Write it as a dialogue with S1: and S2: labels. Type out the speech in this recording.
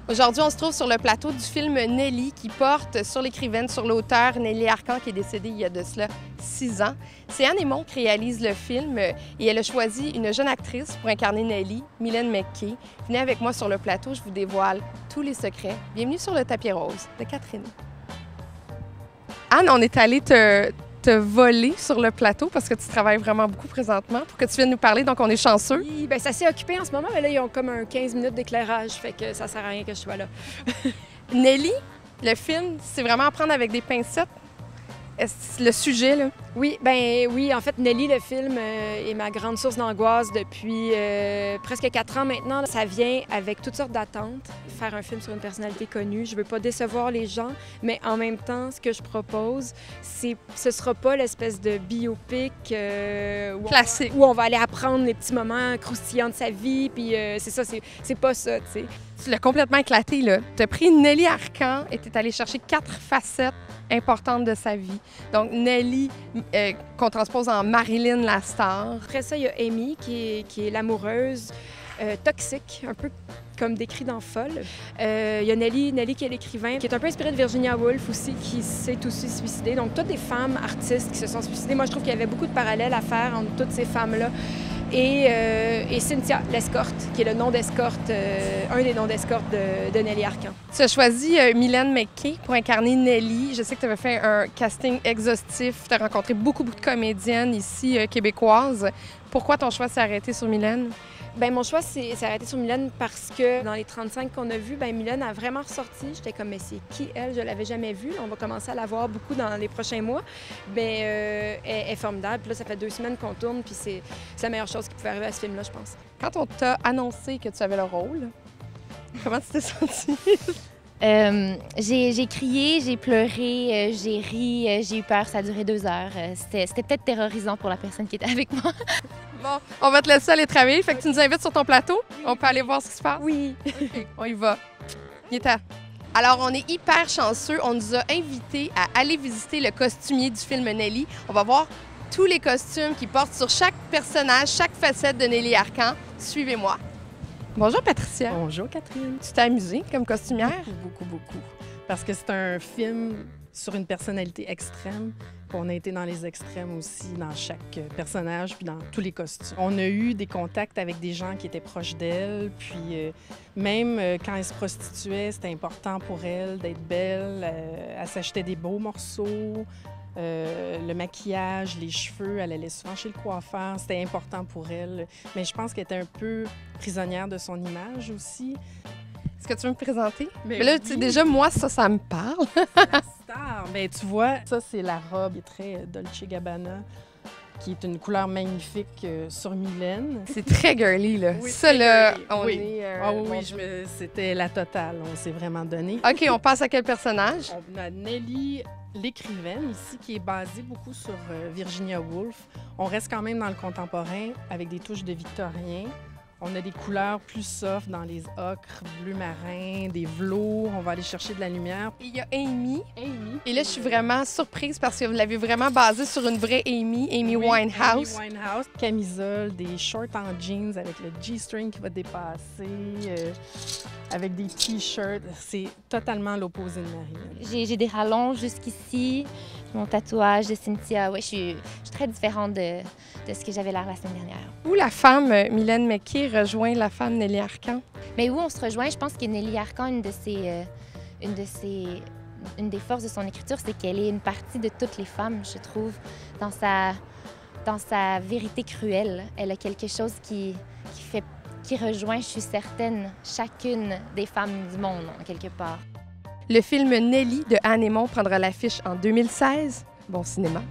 S1: Aujourd'hui, on se trouve sur le plateau du film Nelly qui porte sur l'écrivaine, sur l'auteur Nelly Arcan qui est décédée il y a de cela 6 ans. C'est Anne Hémon qui réalise le film et elle a choisi une jeune actrice pour incarner Nelly, Mylène McKay. Venez avec moi sur le plateau, je vous dévoile tous les secrets. Bienvenue sur le tapis rose de Catherine. Anne, on est allé te voler sur le plateau parce que tu travailles vraiment beaucoup présentement pour que tu viennes nous parler, donc on est chanceux.
S2: Oui, bien, ça s'est occupé en ce moment, mais là, ils ont comme un 15 minutes d'éclairage, fait que ça sert à rien que je sois là.
S1: Nelly, le film, c'est vraiment à prendre avec des pincettes. Le sujet, là.
S2: Oui, ben oui, en fait, Nelly, le film, est ma grande source d'angoisse depuis presque 4 ans maintenant. Ça vient avec toutes sortes d'attentes. Faire un film sur une personnalité connue, je veux pas décevoir les gens, mais en même temps, ce que je propose, ce sera pas l'espèce de biopic
S1: Classique.
S2: Où on va aller apprendre les petits moments croustillants de sa vie, puis c'est ça, c'est pas ça, tu sais.
S1: Tu l'as complètement éclaté, là. Tu as pris Nelly Arcan et tu es allé chercher 4 facettes importantes de sa vie. Donc, Nelly, qu'on transpose en Marilyn la star.
S2: Après ça, il y a Amy, qui est l'amoureuse toxique, un peu comme décrit dans Folle. Il y a Nelly qui est l'écrivain, qui est un peu inspirée de Virginia Woolf aussi, qui s'est aussi suicidée. Donc, toutes des femmes artistes qui se sont suicidées. Moi, je trouve qu'il y avait beaucoup de parallèles à faire entre toutes ces femmes-là. Et Cynthia, l'escorte, qui est le nom d'escorte, un des noms d'escorte de Nelly Arcan.
S1: Tu as choisi Mylène McKay pour incarner Nelly. Je sais que tu avais fait un casting exhaustif. Tu as rencontré beaucoup de comédiennes ici québécoises. Pourquoi ton choix s'est arrêté sur Mylène?
S2: Bien, mon choix s'est arrêté sur Mylène parce que dans les 35 qu'on a vus, bien, Mylène a vraiment ressorti. J'étais comme, mais c'est qui elle? Je l'avais jamais vue. On va commencer à la voir beaucoup dans les prochains mois. Bien, elle est formidable. Puis là, ça fait 2 semaines qu'on tourne, puis c'est la meilleure chose qui pouvait arriver à ce film-là, je pense.
S1: Quand on t'a annoncé que tu avais le rôle, comment tu t'es sentie?
S3: J'ai crié, j'ai pleuré, j'ai ri, j'ai eu peur. Ça a duré 2 heures. C'était peut-être terrorisant pour la personne qui était avec moi.
S1: Bon, on va te laisser aller travailler. Fait que tu nous invites sur ton plateau. On peut aller voir ce qui se passe?
S2: Oui.
S1: OK, on y va. Il est temps. Alors, on est hyper chanceux. On nous a invités à aller visiter le costumier du film Nelly. On va voir tous les costumes qui portent sur chaque personnage, chaque facette de Nelly Arcan. Suivez-moi. Bonjour, Patricia.
S4: Bonjour, Catherine.
S1: Tu t'es amusée comme costumière?
S4: Beaucoup. Parce que c'est un film sur une personnalité extrême. On a été dans les extrêmes aussi, dans chaque personnage, puis dans tous les costumes. On a eu des contacts avec des gens qui étaient proches d'elle, puis même quand elle se prostituait, c'était important pour elle d'être belle. Elle s'achetait des beaux morceaux. Le maquillage, les cheveux, elle allait souvent chez le coiffeur, c'était important pour elle. Mais je pense qu'elle était un peu prisonnière de son image aussi.
S1: Est-ce que tu veux me présenter?
S4: Mais
S1: là,
S4: oui.
S1: tu sais, déjà, moi, ça me parle.
S4: La star! Bien, tu vois, ça, c'est la robe qui est très Dolce & Gabbana, qui est une couleur magnifique sur Mylène.
S1: C'est très girly, là.
S4: Oui,
S1: ça, là,
S4: girly.
S1: on
S4: Oui.
S1: est...
S4: Ah oui, c'était la totale. On s'est vraiment donné.
S1: OK, on passe à quel personnage?
S4: On a Nelly, l'écrivaine, ici, qui est basée beaucoup sur Virginia Woolf. On reste quand même dans le contemporain avec des touches de victorien. On a des couleurs plus soft dans les ocres, bleu marin, des velours. On va aller chercher de la lumière.
S1: Il y a Amy.
S4: Amy.
S1: Et là, je suis vraiment surprise parce que vous l'avez vraiment basée sur une vraie Amy Winehouse.
S4: Amy Winehouse. Camisole, des shorts en jeans avec le G-string qui va dépasser, avec des T-shirts. C'est totalement l'opposé de Marie.
S3: J'ai des rallonges jusqu'ici, mon tatouage de Cynthia. Ouais, je suis très différente de ce que j'avais l'air la semaine dernière.
S1: Où la femme Mylène McKay rejoint la femme Nelly Arcan?
S3: Mais où on se rejoint, je pense que Nelly Arcan, une des forces de son écriture, c'est qu'elle est une partie de toutes les femmes, je trouve, dans sa vérité cruelle. Elle a quelque chose qui rejoint, je suis certaine, chacune des femmes du monde, en quelque part.
S1: Le film Nelly de Anne Hémon prendra l'affiche en 2016. Bon cinéma.